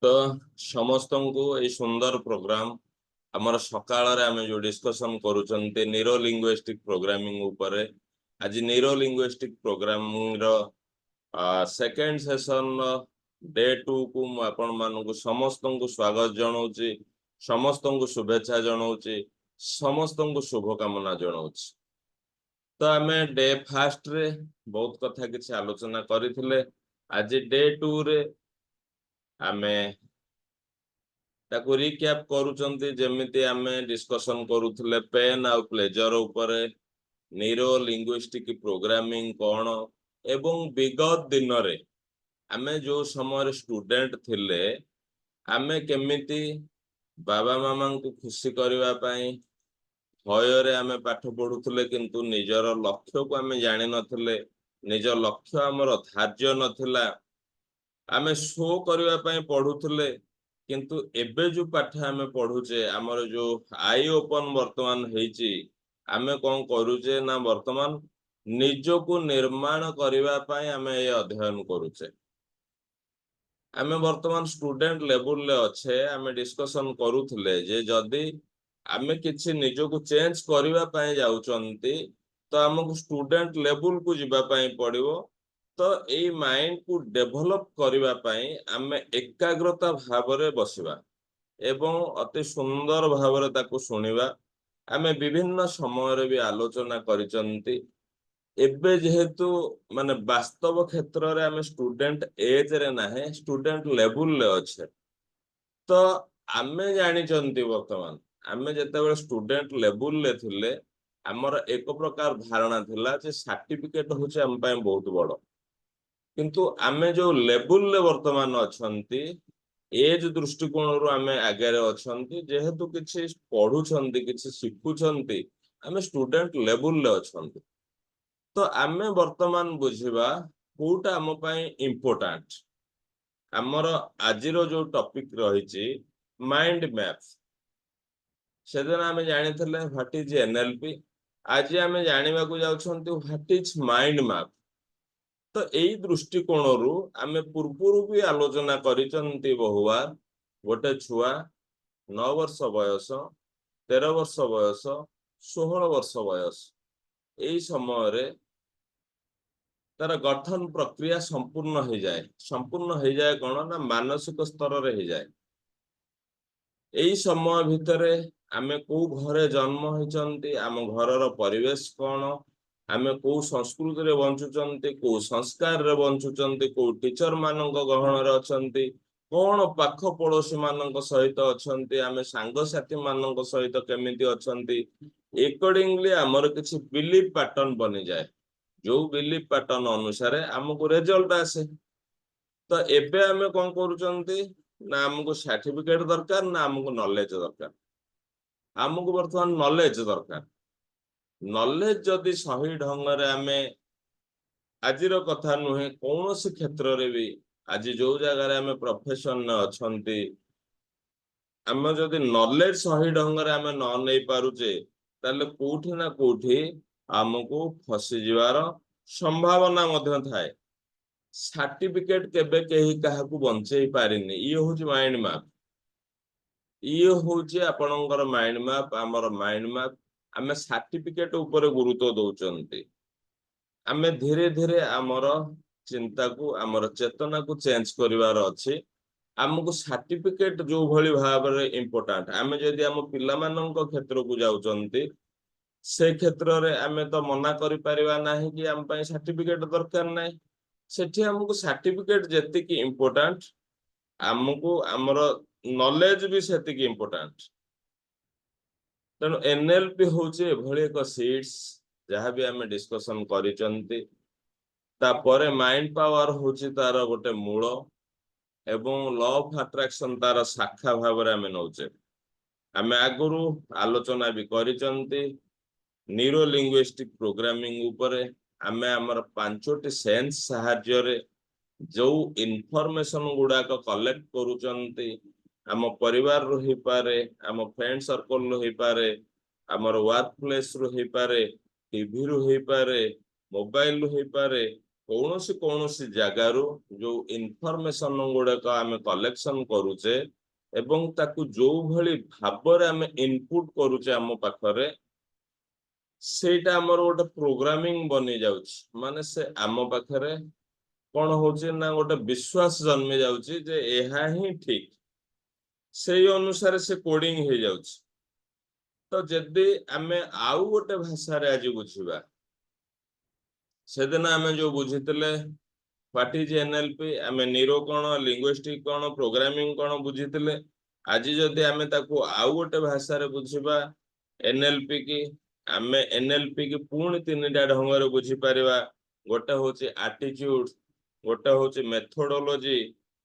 तो समस्त को ये सुंदर प्रोग्राम आमर सकाळ आम जो डिस्कशन करूछंते न्यूरो लिंग्विस्टिक प्रोग्रामिंग ऊपर आज न्यूरो लिंग्विस्टिक प्रोग्रामिंग रो सेकंड सेशन डे 2 को आपण मानक समस्त को स्वागत जनाऊँच समस्त को शुभेच्छा जनाऊँच समस्त को शुभकामना जनाऊँच। तो आम डे फास्ट रे बहुत कथा किसी आलोचना करथिले। आज डे 2 रे आमे ताको रिकैप करूचंती जेमिति आमे डिस्कशन करूथिले पेन आ प्लेजर ऊपर न्यूरो लिंग्विस्टिक प्रोग्रामिंग कोन एवं विगत दिन रे आमे जो समय स्टूडेंट थिले आमे केमिति बाबा मामा को खुशी करबा पई भय आमे पाठ पढ़ुथिले किंतु निजर लक्ष्य को आमे जानि नथिले निज लक्ष्य हमर धार्य नथिला आमे शो करबा पई पढ़ुथिले किंतु एबे जो पाठ आमे पढ़ुचे हमर जो आई ओपन वर्तमान हेची आमे कोन करूचे ना वर्तमान निजो को निर्माण करबा पई आमे ए अध्ययन करूचे। आमे वर्तमान स्टूडेंट लेवल ले अच्छे आमे डिस्कशन करूथिले जे जदी आमे किछि निजो को चेंज करबा पई जाउचंती तो हमको स्टूडेंट लेवल को जिबा पई पड़िबो। तो एई माइंड को डेवलप करबा पई आमे एकाग्रता भावरे बसिबा एवं अति सुंदर भावरे ताको सुनिबा। आमे विभिन्न समय रे भी आलोचना करिचंती एबे जेहेतु माने वास्तव क्षेत्र रे आमे स्टूडेंट एज रे नाहे स्टूडेंट लेवल ले अच्छे। तो आमे जानिचंती वर्तमान आमे जेतेबेले स्टूडेंट लेवल ले थिले हमर एक प्रकार धारणा थिला जे सर्टिफिकेट होचे हम पय बहुत बड़ किंतु आमे जो लेवल ले वर्तमान अछंती एज दृष्टिकोण रो आमे आगे रे अछंती जेहेतु किछि पढुछंती किछि सिखुछंती आमे स्टूडेंट लेवल ले अछंती। तो आमे वर्तमान बुझिबा कोटा हम पय इंपोर्टेंट हमर आजिरो जो टॉपिक रहिछि माइंड मैप सेदिन आमे जानिथिले व्हाट इज एनएलपी आज आमे जानिबा को जाउछंती व्हाट इज माइंड मैप। तो एई दृष्टिकोण रु आमे पूर्वरु भी आलोचना करिचंती बहुवार गोटे छुआ 9 वर्ष बयस 13 वर्ष बयस 16 वर्ष बयस एई समय रे तार गठन प्रक्रिया संपूर्ण हो जाए कौन ना मानसिक स्तर रे हो जाए। एई समय भितरे आमे को घरे जन्म होइचंती आम घरर परिवेश कौन आमे को संस्कृति रे बंचुचंती को संस्कार रे बंचुचंती को टीचर मानक गहन रे अछंती कौन पाख पड़ोसी मानक सहित अछंती आमे सांग साथी मानक सहित केमिति अछंती अकॉर्डिंगली हमर किछि बिलीफ पैटर्न बनि जाए जो बिलीफ पैटर्न अनुसार हमको रिजल्ट आसे। तो एबे आमे कोन करूचंती ना हमको सर्टिफिकेट दरकार ना हमको नॉलेज दरकार हमको वर्तमान नॉलेज दरकार। नॉलेज जदि सही ढंग रे आमे आजिर कथा नुहे कौन से क्षेत्र रे भी आज जो जगह रे आमे प्रोफेशन न अछंती आमे जदि नॉलेज सही ढंग रे आमे न नै पारुचे ताले कोठी ना कोठी हमको फसी जीवार संभावना मध्य थाए। सर्टिफिकेट केबे केही काहाकू बंचेई पारिनी ये होची माइंड मैप ये होची आपणकर माइंड मैप हमर माइंड मैप आमे सर्टिफिकेट ऊपर गुरुत्व दउचंती आमे धीरे धीरे हमर चिंता को हमर चेतना को चेंज करिवार अछि। हमको सर्टिफिकेट जो भली भाव रे इंपोर्टेंट आमे जदि हम पिला मानक क्षेत्र को जाउचंती से क्षेत्र रे आमे तो मना करि परिबा नाही कि हम पय सर्टिफिकेट दरकार नाही सेठी हमको सर्टिफिकेट जेति की इंपोर्टेंट हमको हमर नॉलेज भी सेति की इंपोर्टेंट। तेणु एनएलपी होचे भली एक सीड्स जहाँ भी आमे डिस्कशन करिचंती तापरे माइंड पावर होची तार गोटे मूल एवं लॉ ऑफ अट्रैक्शन तार शाखा भाव रे आमे नौचे। आमे आगुरु आलोचना भी करिचंती न्यूरो लिंग्विस्टिक प्रोग्रामिंग ऊपर आमे हमर पांचोटी सेंस सहाय्य रे जो इनफॉरमेशन गुडा को कलेक्ट करूचंती आम परिवार रो ही पारे आम फ्रेंड सर्कल रो ही पारे हमर वर्क प्लेस रो ही पारे टीवी रो ही पारे मोबाइल रो ही पारे कौनसी जगारू जो इनफॉरमेशन गुड़ाक आम कलेक्शन करुचे एवं ताकू जो भली भाबरे आम इनपुट करुचे आम पाखरे सेटा हमर गोटे प्रोग्रामिंग बनी जाउछ माने से आम पाखरे कौन होचे ना गोटे विश्वास जन्मे जाउची जे एहा ही ठीक से अनुसार से कोडिंग हो जाउछ। तो जदि आमे आउ गोटे भाषा रे आज बुझिबा सेदिन आमे जो बुझितले व्हाट इज एनएलपी आमे नीरो कोन लिंग्विस्टिक कोन प्रोग्रामिंग कोन बुझितले आज जदि आमे ताको आउ गोटे भाषा रे बुझिबा एनएलपी की आमे एनएलपी की पूर्ण तीनटा ढंग रे बुझी परिबा। गोटे होची एटीट्यूड गोटे होची मेथोडोलॉजी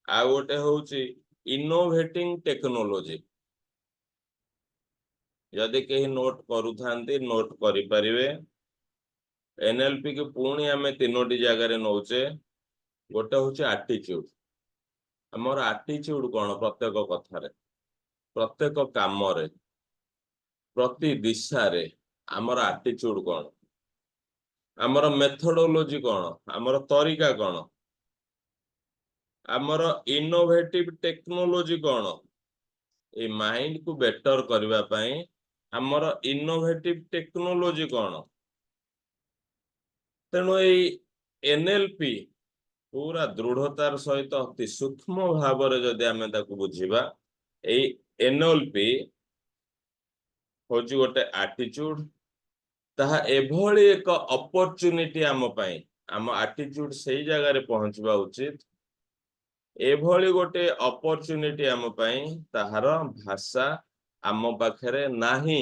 आ गोटे होची इनोवेटिंग टेक्नोलॉजी। यदि कहीं नोट करूथांती नोट करि परिबे एनएलपी की पूर्ण आमे तीनोटी जगह रे नौचे। गोटे होची एटीट्यूड हमर एटीट्यूड कोन प्रत्येक कथा रे प्रत्येक काम रे प्रति दिशा रे हमर एटीट्यूड कोन हमर मेथोडोलॉजी कोन हमर तरीका कोन हमर innovative technology cone a mind को बेटर करबा पई हमर इनोवेटिव टेक्नोलॉजी कोन। तेणु एनएलपी पूरा दृढ़तार सहित अति सूक्ष्म भाव जदि आमे ताकू बुझिबा एनएलपी होची गोटे एटीट्यूड ताहा एभली एक अपॉर्चुनिटी आम पई आम एटीट्यूड सही जगह रे पहुंचबा उचित एभली गोटे अपॉर्चुनिटी आम पई ताहार भाषा आम पाखरे नाही।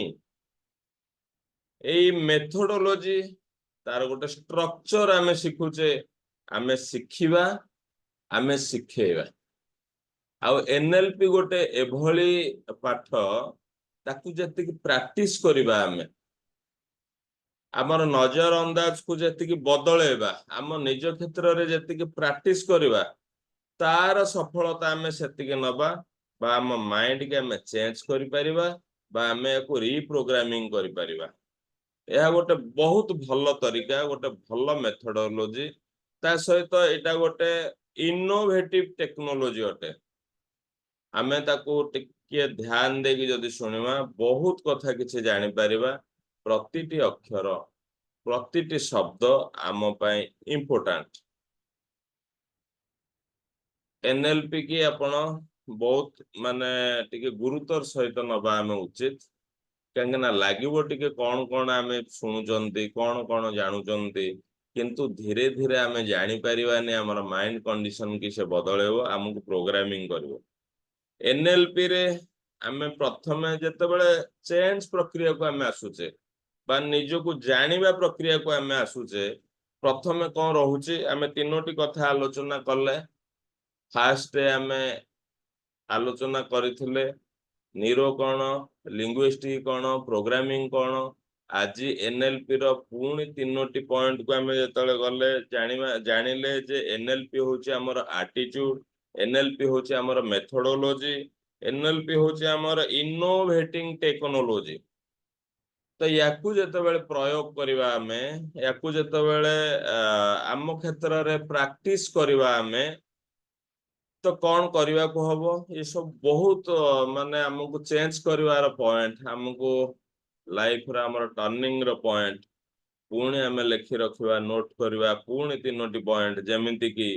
एई मेथोडोलॉजी तार गोटे स्ट्रक्चर आमे शिखुचे आमे शिखिबा आमे शिखेबा आ एनएलपी गोटे एभली पाठ ताकू जति की प्रैक्टिस करबा आमे आमर नजर अंदाज को जति बदलेबा आम निज क्षेत्र रे जति प्रैक्टिस करबा तार सफलता आमे सेति नबा बा आम माइंड के आमे चेंज करि परिबा बा आमे को रीप्रोग्रामिंग करि परिबा। यह गोटे बहुत भल तरीका गोटे भल मेथोडोलॉजी ता सहित एटा गोटे इनोवेटिव टेक्नोलॉजी अटे। आमे ताको टिके ध्यान देकी जदि सुनिमा बहुत कथा किछि जानि परिबा प्रतिटी अक्षर प्रतिटी शब्द आम पई इंपोर्टेंट। एनएलपी की आपण बहुत माने टिके गुरुतर सहित नबा आमे उचित कहीं लगे टिके कौन कौन आम शुणुचंती कौन कौन जानुचंती किंतु धीरे धीरे आम जानी परिवानी हमर माइंड कंडीशन की से बदलेबो हमको प्रोग्रामिंग करिवो। एनएलपी रे आम प्रथमे जेतेबेले चेंज प्रक्रिया को आम आसुचे बा निजो को जानिबा प्रक्रिया को आम आसुचे प्रथमे कौन रहुची आम तीनोटी कथा आलोचना कले। फास्ट आम आलोचना करथिले नीरो कौन लिंग्विस्टिक कौन प्रोग्रामिंग कौन आज एनएलपी रो पूर्ण तीनोटी पॉइंट को आम जतले गले जानिले जे एनएलपी होची हमर एटीट्यूड एनएलपी होची हमर मेथोडोलॉजी एनएलपी होची हमर इनोवेटिंग टेक्नोलॉजी। तो याकू जतबेले प्रयोग करिवा आमे याकू जतबेले आम क्षेत्र रे प्रैक्टिस करिवा आमे तो कौन करने को हबो ये सब बहुत माने हमको चेंज करिवार पॉइंट हमको लाइफ रा हमर टर्निंग रो पॉइंट पुणे हमें लिखि रखिबा नोट करिवा पुणे तीनोटी पॉइंट जेमिति की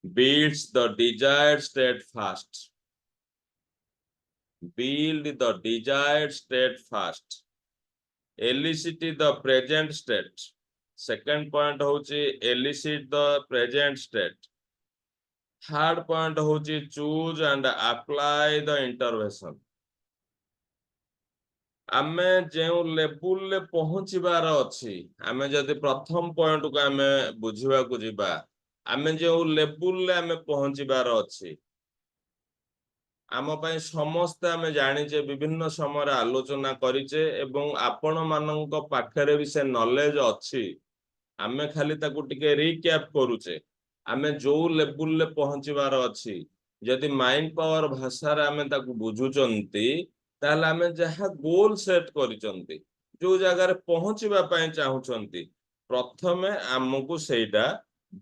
builds the desired state fast build the desired state fast elicit the present state second point होची elicit the present state third point होची choose and apply the intervention. आमे जेउ level ले पहुंचीबार अछि आमे जदि प्रथम पॉइंट को आमे बुझिबा को जिबा आमे जेउ लेवल ले आमे पहुंचीबार अछि आम पई समस्त आमे जानिचे विभिन्न समय आलोचना करिचे एवं आपण मानक पाखरे भी से नॉलेज अछि आमे खाली ताकू टिके रिकैप करूचे आमे जो लेवल ले पहुंचीबार अछि यदि माइंड पावर भाषा रे आमे ताकू बुझुचंती ताले आमे जहा गोल सेट करिचंती जो जगह रे पहुंचीबा पई चाहुचंती प्रथमे हमकु सेटा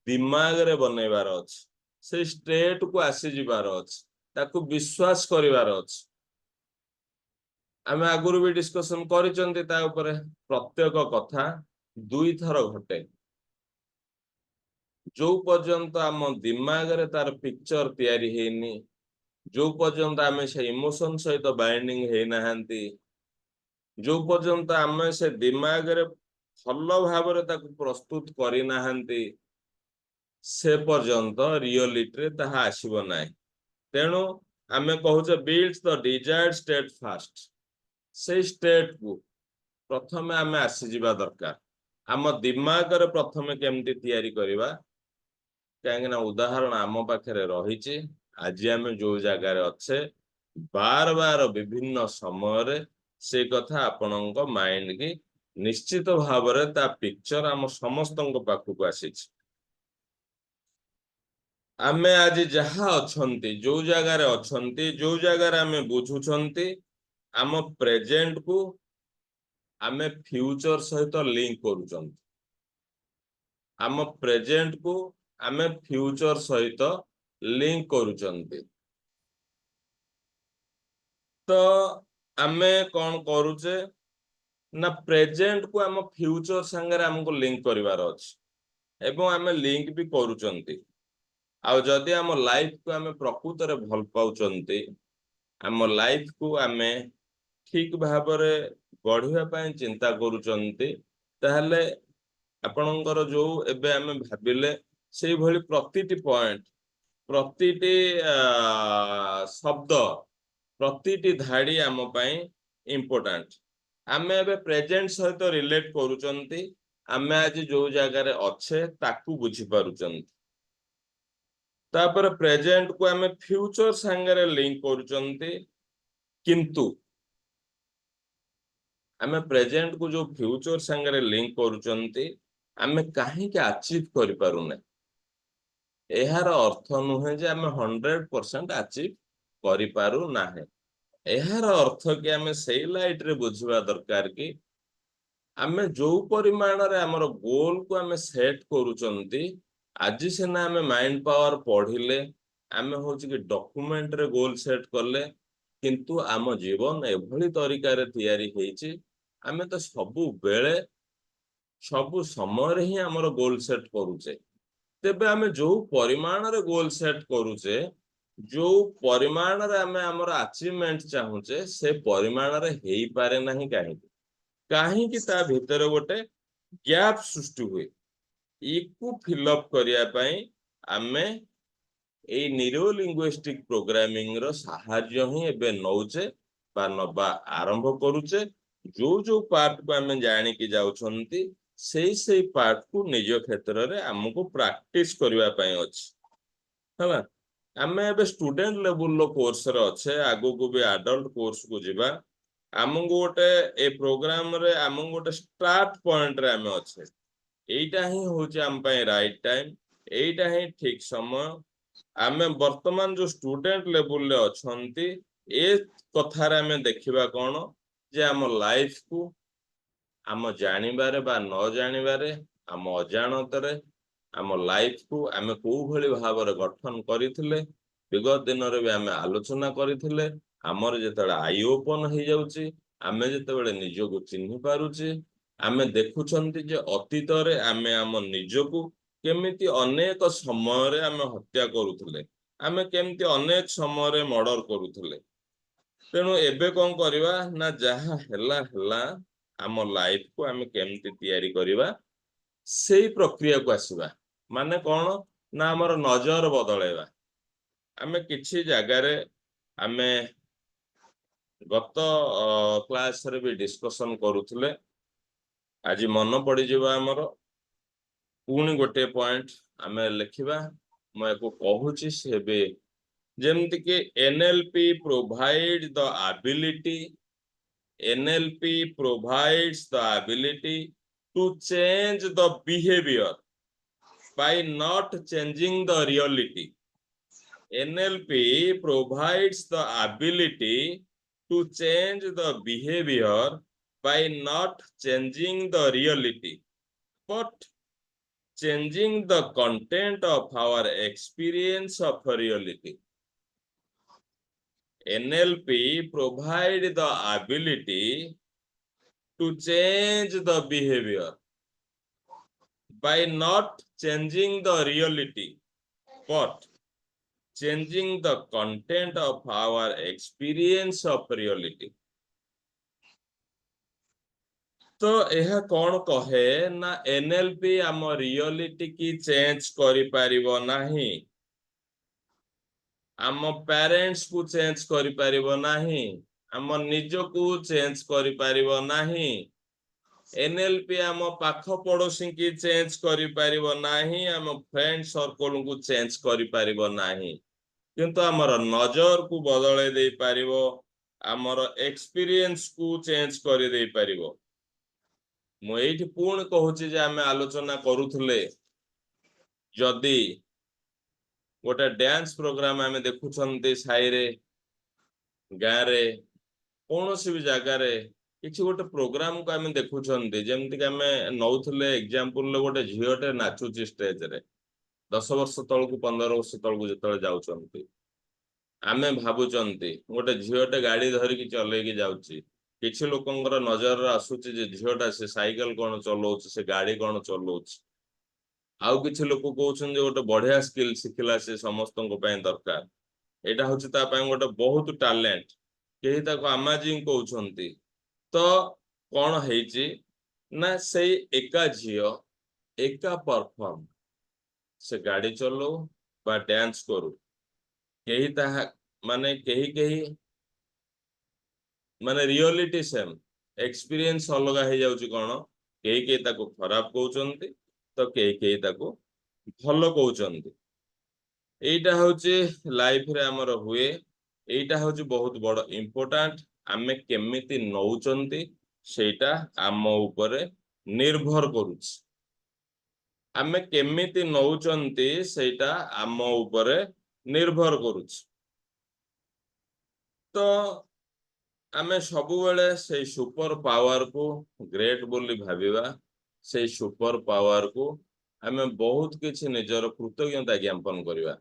दिमाग रे बनैबार अछि से स्टेट को आसी जिबार अछि ताकू विश्वास करिवार अछि आमे आगुरु भी डिस्कशन करिसंती ता ऊपर प्रत्येक कथा दुई थर घटे जो पर्यंत आम दिमाग रे तार पिक्चर तैयारी हेनी जो पर्यंत आमे से इमोशन सहित बाइंडिंग हे नाहंती जो पर्यंत आमे से दिमाग रे भल भाव रे ताकू प्रस्तुत करि नाहंती से पर्यंत रियलिटी रे ताहा आसीबो नाही तेणु आमे कहूचे builds the desired state first से स्टेट को प्रथमे आमे आसी जिबा दरकार आम दिमाग रे प्रथमे केमती तैयारी करिबा काहेकि ना उदाहरण आम पाखरे रहिछि आज आमे जो जगह रे अच्छे बार बार विभिन्न समय रे से कथा आपनक माइंड की निश्चित भाव रे ता पिक्चर आम समस्तक पाखु आसीछि आमे आज जहा अछंती जो जगह रे अछंती जो जगह रे आमे बुझुछंती आम प्रेजेंट को आमे फ्यूचर सहित लिंक करूछंती आम प्रेजेंट को आमे फ्यूचर सहित लिंक करूछंती तो आमे कौन करूचे ना प्रेजेंट को आम फ्यूचर संगे हमको लिंक करिवार अछि एवं आमे लिंक भी करूछंती आ जदि आम लाइफ को आमे प्रकृत रे भल पाउछंती आम लाइफ को आमे ठीक भाबरे गढ़िया पय चिंता करूछंती ताहले आपणकर जो एबे आमे भाबिले सेही भली प्रतिटी पॉइंट प्रतिटी शब्द प्रतिटी धाड़ी आम पय इंपोर्टेंट आमे एबे प्रेजेंट सहित रिलेट करूछंती आमे आज जो जगह रे अच्छे ताकू बुझी पारुछंती तापर प्रेजेंट को आमे फ्यूचर संगे लिंक करूछंती किंतु आमे प्रेजेंट को जो फ्यूचर संगे लिंक करूछंती आमे काहे के अचीव करि पारुने एहार अर्थ नुहे जे आमे 100% अचीव करि पारु नाहे एहार अर्थ कि आमे सेई लाइट रे बुझिबा दरकार कि आमे जो परिमाण रे हमर गोल को आमे सेट करूछंती आज सेना आमे माइंड पावर पढिले आमे होछि कि डॉक्यूमेंट रे गोल सेट करले किंतु आम जीवन एभली तरीका रे तैयारी हेछि आमे तो सबु समय रे ही हमर गोल सेट करूचे तेबे आमे जो परिमाण रे गोल सेट करूचे जो परिमाण रे आमे हमर अचीवमेंट चाहूचे से परिमाण रे हेई पारे नाही काहे कि ता भीतर गोटे गैप सृष्टि हुए इकु फिलअप करिया पई आमे ए न्यूरो लिंग्विस्टिक प्रोग्रामिंग रो सहाय्य ही एबे नौचे बा नबा आरंभ करूचे जो पार्ट को आमे जानि कि जाउछंती सेई पार्ट को निज क्षेत्र रे हमको प्रैक्टिस करिवा पई अछि हला आमे एबे स्टूडेंट लेवल लो कोर्स रे अच्छे आगो को भी एडल्ट कोर्स को जिबा हमको गोटे ए प्रोग्राम रे हमको गोटे स्टार्ट पॉइंट रे आमे अच्छे एइटा ही होचे हम पई राइट टाइम एइटा ही ठीक समय आमे वर्तमान जो स्टूडेंट लेवल ले अछंती ए कथा रे आमे देखिबा कोन जे हम लाइफ को आम जानिबारे बा न जानिबारे आम अजाणतरे आम लाइफ को आमे को भली भाବରେ गठन करिथिले विगत दिन रे भी आमे आलोचना करिथिले हमर जेतळे आई ओपन हे जाउची आमे जेतବେଳେ निजको चिन्हि पारुची आमे देखुछंती जे अतीत रे आमे आम निजको केमिति अनेक समय रे आमे हत्या करूथिले आमे केमिति अनेक समय रे मर्डर करूथिले तेणु एबे कोन करिवा ना जहा हेला आम लाइफ को आमे केमिति तैयारी करिवा सेही प्रक्रिया को आसीबा माने कोन ना हमर नजर बदलेबा आमे किछि जगह रे आमे गत क्लास रे भी डिस्कशन करूथिले आज मन पड़ी जिबा हमर पुणी गोटे पॉइंट आमे लिखिबा म एको कहूची सेबे जेमति कि NLP provides the ability NLP provides the ability to change the behavior by not changing the reality. NLP provides the ability to change the behavior by not changing the reality, but changing the content of our experience of reality. NLP provide the ability to change the behavior by not changing the reality, but changing the content of our experience of reality. तो यह कौन कहे ना NLP आम reality की change करि परिबो नाही, आम पेरेंट्स को चेंज करि परिबो नाही, आम निज को चेंज करि परिबो नाही, एनएलपी आम पाख पड़ोसी की चेंज करि परिबो नाही, आम फ्रेंड सर्कल को चेंज करि परिबो नाही, किंतु आमर नजर को बदले दे परिबो, आमर एक्सपीरियंस को चेंज करि दे परिबो। मु एठी पूर्ण कहूची जे आमे आलोचना करूथले जदि गोटे डांस प्रोग्राम आमे देखुछन्ते साई रे गाँ रे कोनोसी भी जगह रे किछि गोटे प्रोग्राम को आमे देखुछन्ते जेमति कि आमे नौथले एग्जांपल ले गोटे झियोटे नाचुची स्टेज रे 10 वर्ष तळकु 15 वर्ष तळकु जतळे जाउछन्ते आमे भाबुचन्ते गोटे झियोटे गाड़ी धरि कि चले कि जाउची किछि लोकंगर नजर आसुची जे झियोटा से साइकिल कोन चलोउची से गाड़ी कोन चलोउची आउ किछि लोक कहउछन जे गोटे बढ़िया स्किल सिखिला से समस्तन को पय दरकार एटा होची ता पय गोटे बहुत टैलेंट केही ताको अमेजिंग कहउछन्ती तो कोन हेची ना सेई एका झियो एका परफॉर्म से गाड़ी चलो बा डांस करू केही ता माने केही माने रियलिटी सेम एक्सपीरियंस अलग हो जाउची कोन केही ताको खराब कहउचन्ती तो केही ताको भलो कहउचन्ती एटा होची लाइफ रे हमर हुए एटा होची बहुत बड़ इंपोर्टेंट आमे केमिति नउचन्ती सेटा आम ऊपर निर्भर करूची आमे केमिति नउचन्ती सेटा आम ऊपर निर्भर करूची तो आमे सबु बेले से सुपर पावर को ग्रेट बोली भाबिबा से सुपर पावर को आमे बहुत किछि निजर कृतज्ञता ज्ञापन करिबा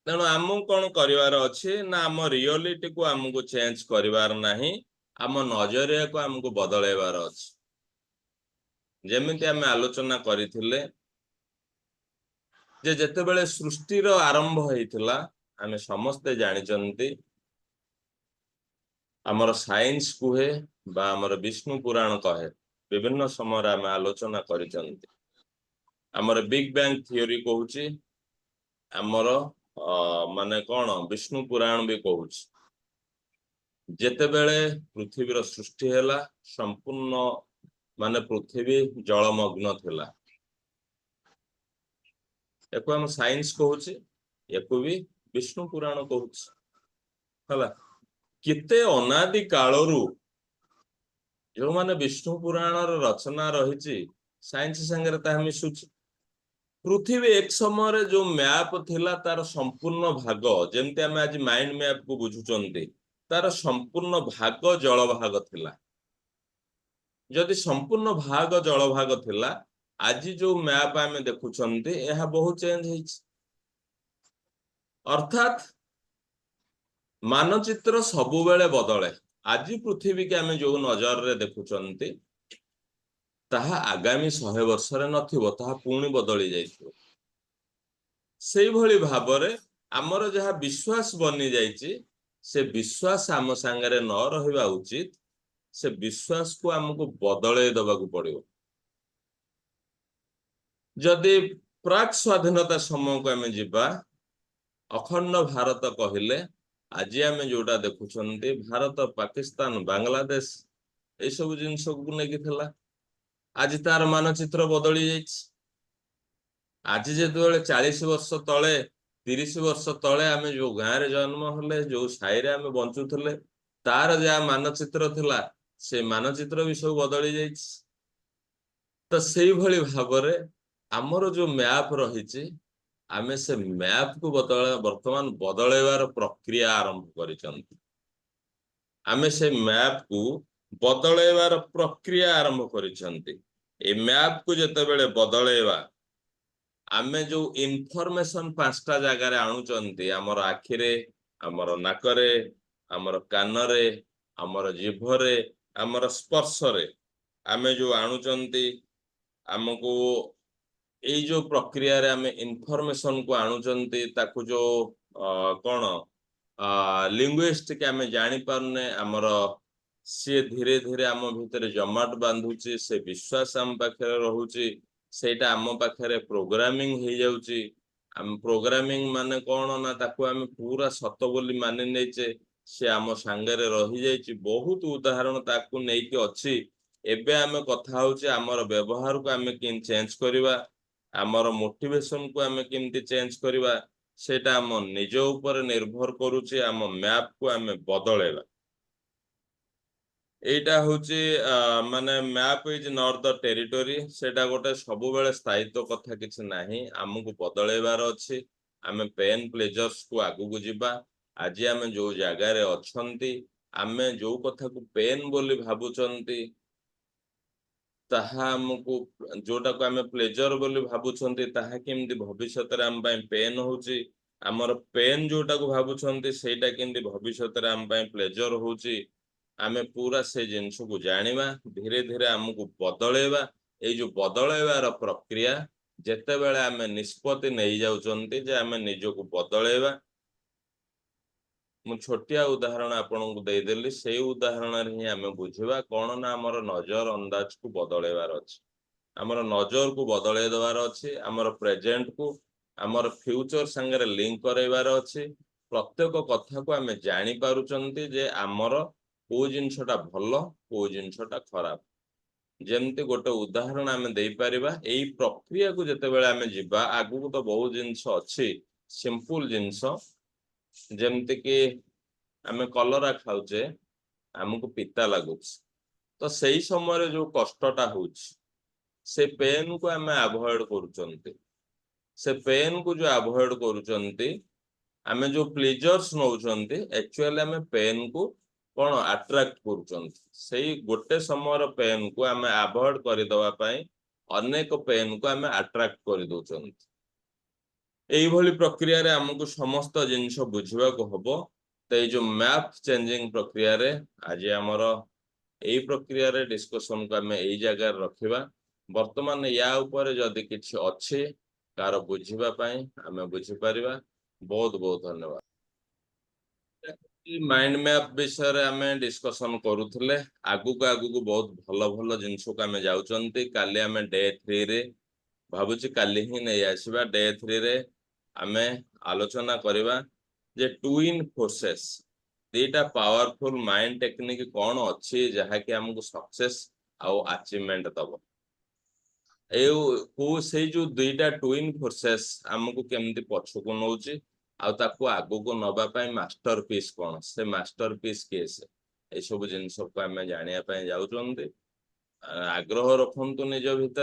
तेणु आमु कोन करिवार अछि ना आम रियलिटी को आमको चेंज करिवार नाही आम नजरिया को आमको बदलाइबार अछि जेमिति आमे आलोचना करिथिले जे जेतेबेले सृष्टिर आरंभ होइथिला आमे समस्त जानिचन्ती आमर साइंस कुहे बा आमर विष्णु पुराण कहे विभिन्न समय आमे आलोचना करिचन्ती आमर बिग बैंग थ्योरी कहूची आमर माने कोन विष्णु पुराण भी कहूची जेतेबेले पृथ्वीर सृष्टि हैला संपूर्ण माने पृथ्वी जलमग्न थिला एको हम साइंस कहूची एको भी विष्णु पुराण कहूची हला किते अनादि कालरू जो माने विष्णु पुराण रचना रही साइंस संगे ता मिसुची पृथ्वी एक समय रे जो मैप थिला तार संपूर्ण भाग जेमते हम आज माइंड मैप को बुझुचंती तार संपूर्ण भाग जल भाग थिला जदि संपूर्ण भाग जल भाग थिला आज जो मैप आमे देखुचंती एहा बहुत चेंज हिच अर्थात मानचित्र सबु बेले बदले आज पृथ्वी के आमे जो नजर रे देखुचंती ताहा आगामी 100 वर्ष रे नथिबो ताहा पुणी बदली जाइछो सेई भली भाबरे हमर जहा विश्वास बनि जाइछि से विश्वास आम संगे न रहिबा उचित से विश्वास को हमको बदले दबा को पड़िबो जदि प्राक स्वाधीनता समय को आमे जिबा अखंड भारत कहिले आज आमे जोटा देखुचंती भारत पाकिस्तान बांग्लादेश ए सब जिंस को नेकी थिला आज तार मानचित्र बदली जाइछ आज जेतेबेले 40 वर्ष तळे 30 वर्ष तळे आमे जो गाँ रे जन्म हले जो साई रे आमे बंचुथले तार जा मानचित्र थिला से मानचित्र भी सब बदली जाइछ तो सेई भली भाबरे हमर जो मैप रहिछि आमे से मैप को वर्तमान बदलैबार प्रक्रिया आरंभ करिसंती आमे से मैप को बदलैबार प्रक्रिया आरंभ करिसंती ए मैप को जेतेबेले बदलेवा आमे जो इनफॉरमेशन पांचटा जगह रे आणुचंती हमर आखिरे हमर नाकरे हमर कानरे हमर जिभरे हमर स्पर्शरे आमे जो आणुचंती हमको एई जो प्रक्रिया रे आमे इनफॉरमेशन को आणुचंती ताकू जो कोन लिंग्विस्टिक आमे जानि पारने हमर से धीरे धीरे आम भितर जमाट बांधुची से विश्वास आम पाखे रहुची सेटा आम पाखे प्रोग्रामिंग हो जाउची आम प्रोग्रामिंग माने कौन ना ताकू आम पूरा सत बोली मानि नेचे से आम सांगरे रही जाइची बहुत उदाहरण ताकू नेकी अछि एबे आमे कथा होचे हमर व्यवहार को आमे किन चेंज करबा हमर मोटिवेशन को आमे किमती चेंज करबा सेटा आम निज ऊपर निर्भर करूचे आम मैप को आमे बदलेला एटा होची माने map is not the territory सेटा गोटे सबु बेले स्थायित्व कथा किछ नाही हमकु बदलेबार अछि आमे पेन प्लेजर्स को आगु को जिबा आज आमे जो जगह रे अछंती आमे जो कथा को पेन बोली भाबुचंती ताहा हमकु जोटा को आमे प्लेजर बोली भाबुचंती ताहा केमदी भविष्यत रे हम पय पेन होची हमर पेन जोटा को भाबुचंती सेटा केमदी भविष्यत रे हम पय प्लेजर होची आमे पूरा से जिनस को जानिबा धीरे धीरे हमकु बदलेबा ए जो बदलेबार प्रक्रिया जेते बेले आमे निष्पत्ति नै जाउचंती जे आमे निजो को बदलेबा मु छोटिया उदाहरण आपन को दे देली से उदाहरण रे ही आमे बुझिबा कोन ना हमर नजर अंदाज को बदलेबार अछि हमर नजर को बदले देबार अछि हमर प्रेजेंट को हमर फ्यूचर संगे लिंक करैबार अछि प्रत्येक कथा को आमे जानि पारुचंती जे हमर को जिनसटा भलो को जिनसटा खराब जेमती गोटे उदाहरण आमे देई परिबा एई प्रक्रिया को जते बेले आमे जिबा आगु को तो बहुत जिंस अछि सिंपल जिंस जेमती कि आमे कलरा खाउचे हमको पिता लागुच तो सही समय जो कष्टटा होउछ से पेन को आमे अवॉइड करूचंती से पेन को जो अवॉइड करूचंती आमे जो प्लेजर्स नउचंती एक्चुअली आमे पेन को कोन अट्रैक्ट करूचंती सेही गोटे समय पेन को आमे अवॉइड करि दवा पई अनेक पेन को आमे अट्रैक्ट करि दोचंती एई भली प्रक्रिया रे हमको समस्त जिंस बुझिबा को हबो तो ये जो मैप चेंजिंग प्रक्रिया रे आज हमर एई प्रक्रिया रे डिस्कशन को आमे एई जगह रखिबा वर्तमान या ऊपर जदि किछ अछि कार बुझिबा पई आमे बुझि परिबा बहुत बहुत धन्यवाद माइंड मैप विषय रे आमे डिस्कशन करूथले आगु को बहुत भलो भलो जिंस को आमे जाउचंती काली आमे डे 3 रे भाबुची काली ही नै आसीबा डे 3 रे आमे आलोचना करबा जे ट्विन फोर्सेस दीटा पावरफुल माइंड टेक्निक कौन अच्छी जहा कि हमको सक्सेस आउ अचीवमेंट दबो ए को से जो दुईटा ट्विन फोर्सेस हमको केमती पछ को नउची आ ताको आगु को नबा पय मास्टर पीस कौन से मास्टर पीस केस ए सब जिंस को आमे जानिया पय जाउचंदी आग्रह रखंतु निज भीतर